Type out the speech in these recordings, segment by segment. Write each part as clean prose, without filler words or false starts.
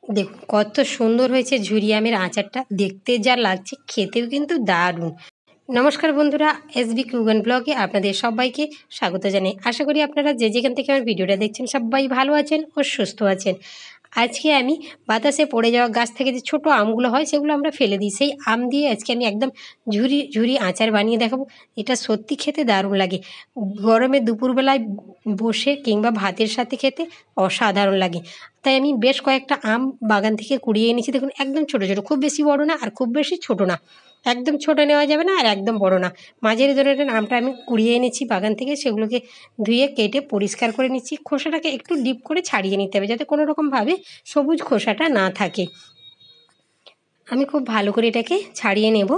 দেখুন কত সুন্দর হয়েছে ঝুরি আমের আচারটা, দেখতে যা লাগছে খেতেও কিন্তু দারুণ। নমস্কার বন্ধুরা, এসবি কুগন ব্লগে আপনাদের সবাইকে স্বাগত জানাই। আশা করি আপনারা যে যেখান থেকে আমার ভিডিওটা দেখছেন সবাই ভালো আছেন ও সুস্থ আছেন। আজকে আমি বাতাসে পড়ে যাওয়া গাছ থেকে যে ছোট আমগুলো হয় সেগুলো আমরা ফেলে দিই, সেই আম দিয়ে আজকে আমি একদম ঝুরি ঝুরি আচার বানিয়ে দেখাবো। এটা সত্যি খেতে দারুণ লাগে, গরমে দুপুরবেলায় বসে কিংবা ভাতের সাথে খেতে অসাধারণ লাগে। তাই আমি বেশ কয়েকটা আম বাগান থেকে কুড়িয়ে এনেছি। দেখুন একদম ছোটো ছোটো, খুব বেশি বড় না আর খুব বেশি ছোট না, একদম ছোটো নেওয়া যাবে না আর একদম বড় না, মাঝারি ধরনের আমটা আমি কুড়িয়ে এনেছি বাগান থেকে। সেগুলোকে ধুয়ে কেটে পরিষ্কার করে নিচ্ছি। খোসাটাকে একটু ডিপ করে ছাড়িয়ে নিতে হবে যাতে কোনো রকমভাবে সবুজ খোসাটা না থাকে। আমি খুব ভালো করে এটাকে ছাড়িয়ে নেব।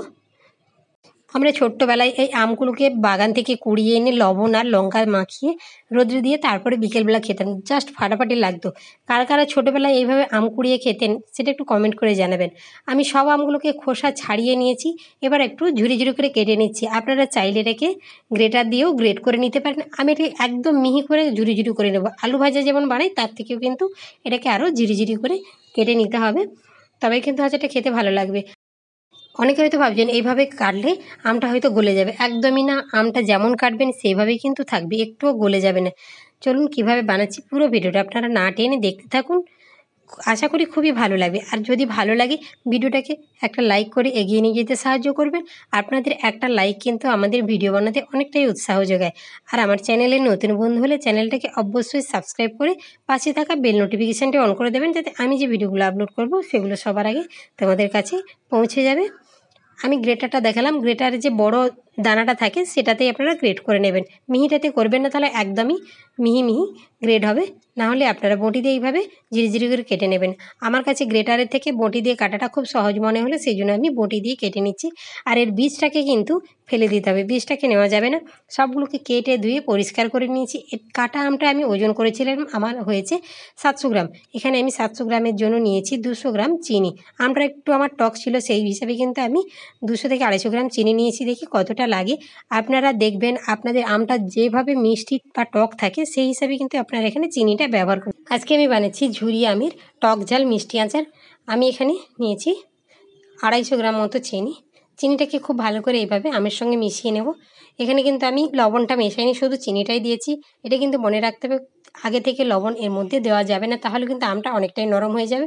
আমরা ছোট্টবেলায় এই আমগুলোকে বাগান থেকে কুড়িয়ে এনে লবণ আর লঙ্কা মাখিয়ে রোদ্রে দিয়ে তারপরে বিকেলবেলা খেতাম, জাস্ট ফাটাফাটি লাগতো। কারা কারা ছোটোবেলায় এইভাবে আম কুড়িয়ে খেতেন সেটা একটু কমেন্ট করে জানাবেন। আমি সব আমগুলোকে খোসা ছাড়িয়ে নিয়েছি, এবার একটু ঝুরি ঝুরি করে কেটে নিচ্ছি। আপনারা চাইলে এটাকে গ্রেটার দিয়েও গ্রেট করে নিতে পারেন। আমি এটাকে একদম মিহি করে ঝুরি ঝুরি করে নেব। আলু ভাজা যেমন বানাই তার থেকেও কিন্তু এটাকে আরও ঝিরি ঝিরি করে কেটে নিতে হবে, তবে কিন্তু আচারটা খেতে ভালো লাগবে। অনেকে হয়তো ভাবছেন এইভাবে কাটলে আমটা হয়তো গলে যাবে, একদমই না। আমটা যেমন কাটবেন সেইভাবেই কিন্তু থাকবে, একটুও গলে যাবে না। চলুন কিভাবে বানাচ্ছি পুরো ভিডিওটা আপনারা না টেনে দেখতে থাকুন, আশা করি খুবই ভালো লাগবে। আর যদি ভালো লাগে ভিডিওটাকে একটা লাইক করে এগিয়ে নিয়ে যেতে সাহায্য করবেন। আপনাদের একটা লাইক কিন্তু আমাদের ভিডিও বানাতে অনেকটাই উৎসাহ যোগায়। আর আমার চ্যানেলে নতুন বন্ধু হলে চ্যানেলটাকে অবশ্যই সাবস্ক্রাইব করে পাশে থাকা বেল নোটিফিকেশানটি অন করে দেবেন, যাতে আমি যে ভিডিওগুলো আপলোড করব সেগুলো সবার আগে তোমাদের কাছে পৌঁছে যাবে। আমি গ্রেটারটা দেখালাম, গ্রেটারে যে বড় দানাটা থাকে সেটাতেই আপনারা গ্রেট করে নেবেন, মিহিটাতে করবেন না, তাহলে একদমই মিহি মিহি গ্রেড হবে। না হলে আপনারা বঁটি দিয়ে এইভাবে ঝিরিঝিরি করে কেটে নেবেন। আমার কাছে গ্রেটারের থেকে বঁটি দিয়ে কাটাটা খুব সহজ মনে হলো, সেই জন্য আমি বঁটি দিয়ে কেটে নিচ্ছি। আর এর বীজটাকে কিন্তু ফেলে দিতে হবে, বীজটাকে নেওয়া যাবে না। সবগুলোকে কেটে ধুয়ে পরিষ্কার করে নিয়েছি। কাটা আমটা আমি ওজন করেছিলাম, আমার হয়েছে 700 গ্রাম। এখানে আমি 700 গ্রামের জন্য নিয়েছি 200 গ্রাম চিনি। আমটা একটু আমার টক ছিল, সেই হিসাবে কিন্তু আমি 200 থেকে 250 গ্রাম চিনি নিয়েছি। দেখি কতটা লাগে। আপনারা দেখবেন আপনাদের আমটা যেভাবে মিষ্টি বা টক থাকে সেই হিসাবে কিন্তু আপনারা এখানে চিনিটা ব্যবহার করুন। আজকে আমি বানাচ্ছি ঝুরি আমের টক ঝাল মিষ্টি আচার। আমি এখানে নিয়েছি 250 গ্রাম মতো চিনি। চিনিটাকে খুব ভালো করে এইভাবে আমের সঙ্গে মিশিয়ে নেব। এখানে কিন্তু আমি লবণটা মেশাইনি, শুধু চিনিটাই দিয়েছি। এটা কিন্তু মনে রাখতে হবে আগে থেকে লবণ এর মধ্যে দেওয়া যাবে না, তাহলে কিন্তু আমটা অনেকটাই নরম হয়ে যাবে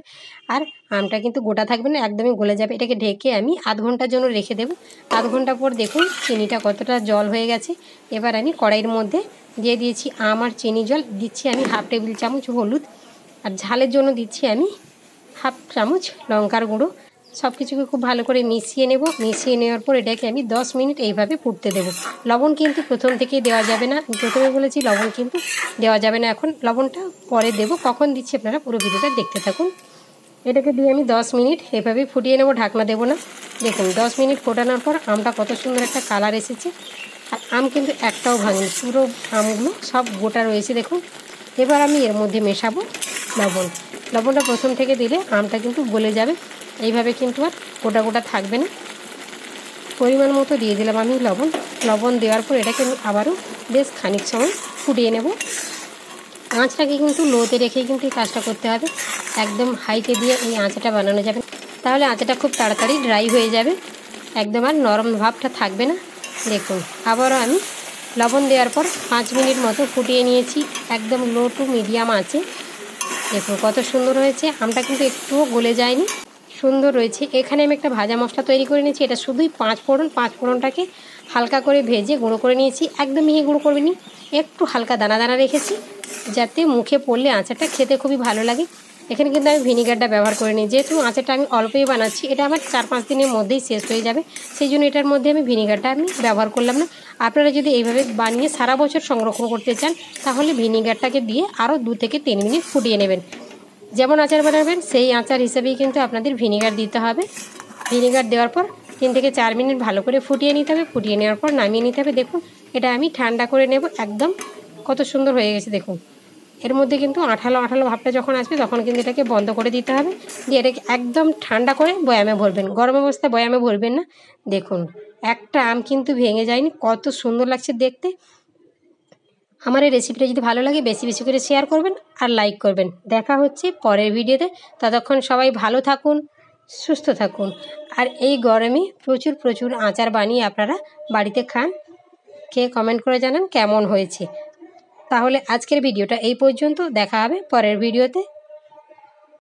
আর আমটা কিন্তু গোটা থাকবে না, একদমই গলে যাবে। এটাকে ঢেকে আমি আধ ঘন্টার জন্য রেখে দেবো। আধ ঘন্টা পর দেখুন চিনিটা কতটা জল হয়ে গেছে। এবার আমি কড়াইয়ের মধ্যে দিয়ে দিয়েছি আম আর চিনি জল, দিচ্ছি আমি 1/2 টেবিল চামচ হলুদ, আর ঝালের জন্য দিচ্ছি আমি 1/2 চামচ লঙ্কার গুঁড়ো। সব কিছুকে খুব ভালো করে মিশিয়ে নেব। মিশিয়ে নেওয়ার পর এটাকে আমি 10 মিনিট এইভাবে ফুটতে দেবো। লবণ কিন্তু প্রথম থেকেই দেওয়া যাবে না, প্রথমে বলেছি লবণ কিন্তু দেওয়া যাবে না, এখন লবণটা পরে দেবো। কখন দিচ্ছি আপনারা পুরো ভিডিওটা দেখতে থাকুন। এটাকে দিয়ে আমি 10 মিনিট এভাবে ফুটিয়ে নেব, ঢাকনা দেবো না। দেখুন 10 মিনিট ফোটানোর পর আমটা কত সুন্দর একটা কালার এসেছে, আর আম কিন্তু একটাও ভাঙেনি, পুরো আমগুলো সব গোটা রয়েছে দেখুন। এবার আমি এর মধ্যে মেশাবো লবণ। লবণটা প্রথম থেকে দিলে আমটা কিন্তু গলে যাবে, এইভাবে কিন্তু আর গোটা গোটা থাকবে না। পরিমাণ মতো দিয়ে দিলাম আমি লবণ। লবণ দেওয়ার পর এটাকে আমি আবারও বেশ খানিক সময় ফুটিয়ে নেব। আঁচটাকে কিন্তু লোতে রেখেই কিন্তু এই কাজটা করতে হবে, একদম হাইতে দিয়ে এই আঁচটা বানানো যাবে, তাহলে আঁচটা খুব তাড়াতাড়ি ড্রাই হয়ে যাবে, একদম আর নরম ভাবটা থাকবে না। দেখুন আবারও আমি লবণ দেওয়ার পর 5 মিনিট মতো ফুটিয়ে নিয়েছি, একদম লো টু মিডিয়াম আঁচে। দেখুন কত সুন্দর হয়েছে, আমটা কিন্তু একটুও গলে যায়নি, সুন্দর রয়েছে। এখানে আমি একটা ভাজা মশলা তৈরি করে নিয়েছি, এটা শুধুই 5 ফোড়ন। 5 ফোড়নটাকে হালকা করে ভেজে গুঁড়ো করে নিয়েছি, একদম মিহি গুঁড়ো করবে নি, একটু হালকা দানা দানা রেখেছি যাতে মুখে পড়লে আচারটা খেতে খুবই ভালো লাগে। এখানে কিন্তু আমি ভিনিগারটা ব্যবহার করে নিই, যেহেতু আচারটা আমি অল্পই বানাচ্ছি, এটা আমার 4-5 দিনের মধ্যেই শেষ হয়ে যাবে, সেই জন্য এটার মধ্যে আমি ভিনিগারটা আমি ব্যবহার করলাম না। আপনারা যদি এইভাবে বানিয়ে সারা বছর সংরক্ষণ করতে চান তাহলে ভিনিগারটাকে দিয়ে আরও 2 থেকে 3 মিনিট ফুটিয়ে নেবেন। যেমন আচার বানাবেন সেই আচার হিসেবেই কিন্তু আপনাদের ভিনিগার দিতে হবে। ভিনিগার দেওয়ার পর 3 থেকে 4 মিনিট ভালো করে ফুটিয়ে নিতে হবে। ফুটিয়ে নেওয়ার পর নামিয়ে নিতে হবে। দেখুন এটা আমি ঠান্ডা করে নেব, একদম কত সুন্দর হয়ে গেছে দেখুন। এর মধ্যে কিন্তু আঠালো আঠালো ভাবটা যখন আসবে তখন কিন্তু এটাকে বন্ধ করে দিতে হবে, দিয়ে এটাকে একদম ঠান্ডা করে বয়ামে ভরবেন, গরম অবস্থায় বয়ামে ভরবেন না। দেখুন একটা আম কিন্তু ভেঙে যায়নি, কত সুন্দর লাগছে দেখতে। আমার এই রেসিপিটা যদি ভালো লাগে বেশি বেশি করে শেয়ার করবেন আর লাইক করবেন। দেখা হচ্ছে পরের ভিডিওতে। ততক্ষণ সবাই ভালো থাকুন, সুস্থ থাকুন। আর এই গরমে প্রচুর প্রচুর আচার বানিয়ে আপনারা বাড়িতে খান, খেয়ে কমেন্ট করে জানান কেমন হয়েছে। তাহলে আজকের ভিডিওটা এই পর্যন্ত, দেখা হবে পরের ভিডিওতে।